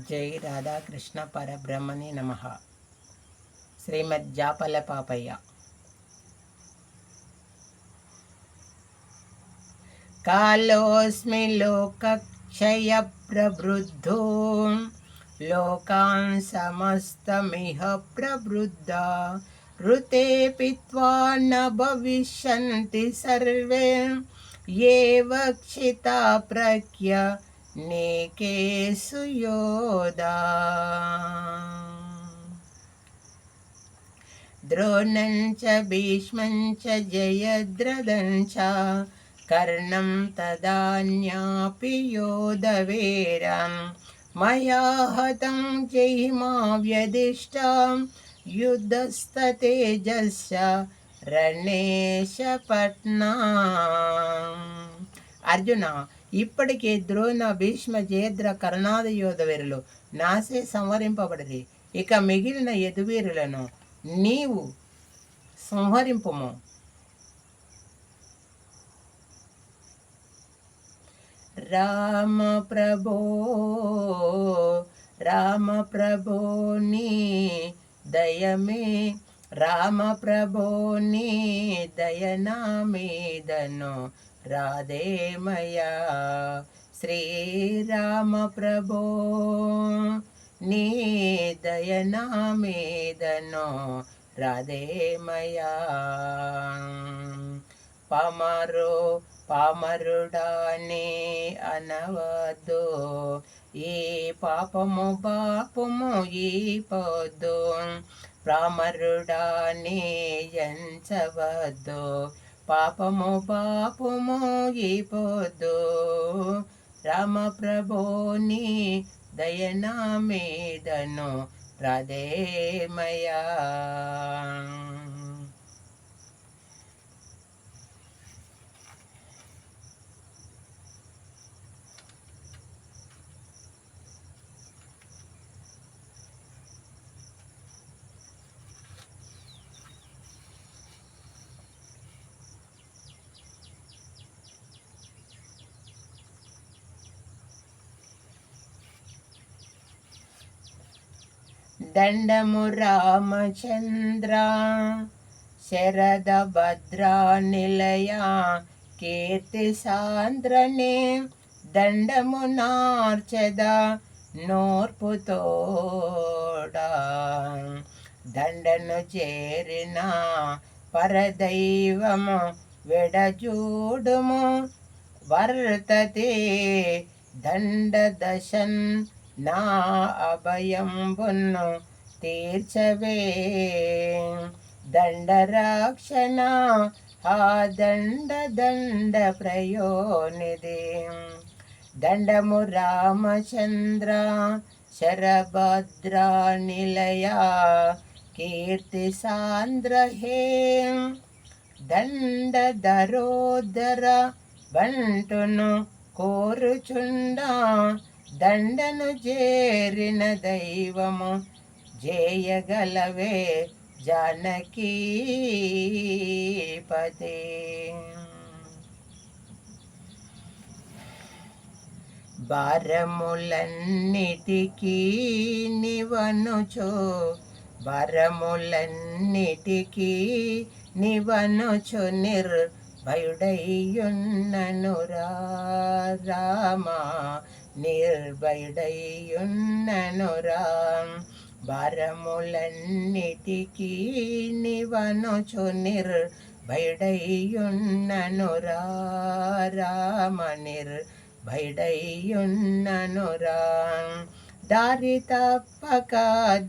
జై రాధాకృష్ణ పరబ్రహ్మణి నమః. శ్రీమద్ జాపల పాపయ్య. కాలోస్మి లోకక్షయ ప్రవృద్ధో లోకాన్ సమస్తమిహ ప్రవృద్ధ ఋతే పిత్వా న భవిష్యంతి సర్వే ఏవ క్షితా ప్రజ్ఞ నేకేసు యోధా. ద్రోణం చ భీష్మం చ జయద్రథం చ కర్ణం తదాన్యాపి యోధవీరం మయా హతం జయిమా వ్యదిష్ట యుద్ధస్తతేజస్య రణేశ పట్నా. అర్జున, ఇప్పటికే ద్రోణ భీష్మ జయద్ర కర్ణాది యోధవీరులు నాసే సంహరింపబడిరి. ఇక మిగిలిన యదువీరులను నీవు సంహరింపుము. రామ ప్రభో నీ దయమే, రామ ప్రభో నీ దయనా మీదను రాధేమయా. శ్రీరామ ప్రభో నీ దయనా మీదను రాధేమయా. పామరుడానే అనవద్దు, ఈ పాపము పాపము ఈ పొద్దు. పామరుడానే ఎంచవద్దు, పాపము పాపము ఈ పొద్దు. రామ ప్రభోని దయనా మీదను రాధేమయా. దండము రామచంద్ర శరద భద్రా నిలయ కీర్తి సాంద్రనే దండము నార్చద నోర్పుతోడా. దండను చేరిన పరదైవము వెడజూడుము వర్తతే దండ దశన్ నా అభయంబును తీర్చవే. దండరాక్షణ ఆ దండ ప్రయోనిధి. దండము రామచంద్ర శరభద్రా నిలయ కీర్తి సాంద్ర హే. దండధరోదర బంటును కోరుచుండా దండను చేరిన దైవము జయగలవే జానకీపతే. భారములన్నిటికీ నివనుచో, భారములన్నిటికీ నివనుచు నిర్భయుడయ్యున్ననురా. రామా నిర్భయుడయ్యున్ననురా. భారములన్నిటికీ నివనుచు నిర్భయుడయ్యున్ననురా. రామ నిర్భయుడయ్యున్ననురా. దారి తప్పక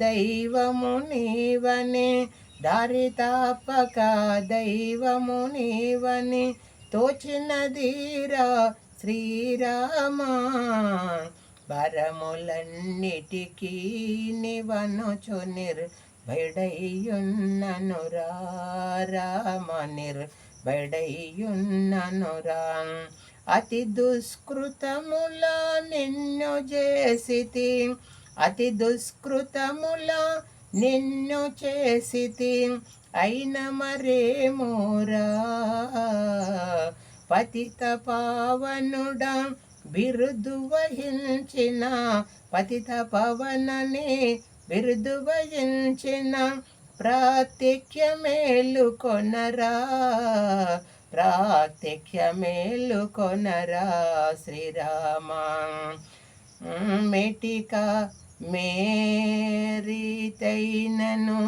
దైవము నీవని, దారి తప్పక దైవము నీవని తోచినదీరా శ్రీరామ. భారములన్నిటికీ నివనుచు నిర్భయుడయ్యున్ననురా. రామ నిర్భయుడయ్యున్ననురా. అతి దుష్కృతముల నిన్ను చేసితి, అతి దుష్కృతముల నిన్ను చేసితి అయిన మరేమోరా. పతిత పావనుడా బిరుదు వహించిన పతిత పవననే బిరుదు వహించిన ప్రాత్యక్షమేలు కొనరా ప్రాత్యక్షమేలు కొనరా శ్రీరామ మెటిక మేరీతైనను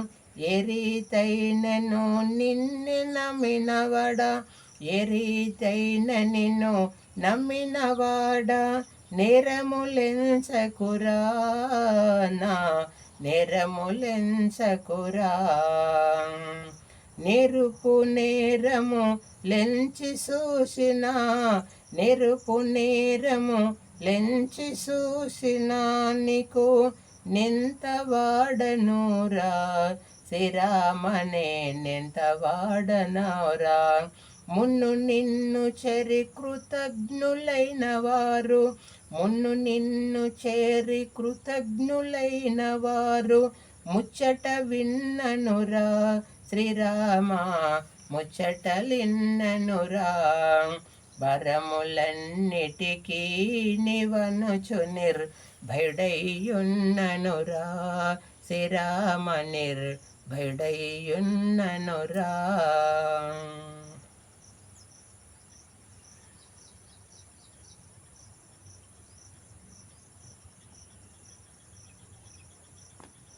ఎరీతైనను నిన్ను నమ్మినవాడ ఎరీతైన నిన్ను నమ్మినవాడ నేరములెంచకురా నా నేరములెంచకురా నెరుపు నేరము లెంచి చూసిన నెరుపు నేరము లెంచి చూసిన నీకు నింత వాడనురా శ్రీరామనే నింత వాడనవురా మున్ను నిన్ను చెరి కృతజ్ఞులైన వారు మున్ను నిన్ను చేరి కృతజ్ఞులైన వారు ముచ్చట విన్ననురా శ్రీరామ ముచ్చటలిన్ననురా వరములన్నిటికీ నివనుచు నిర్భయుడయ్యున్ననురా శ్రీరామ నిర్భయుడయ్యున్ననురా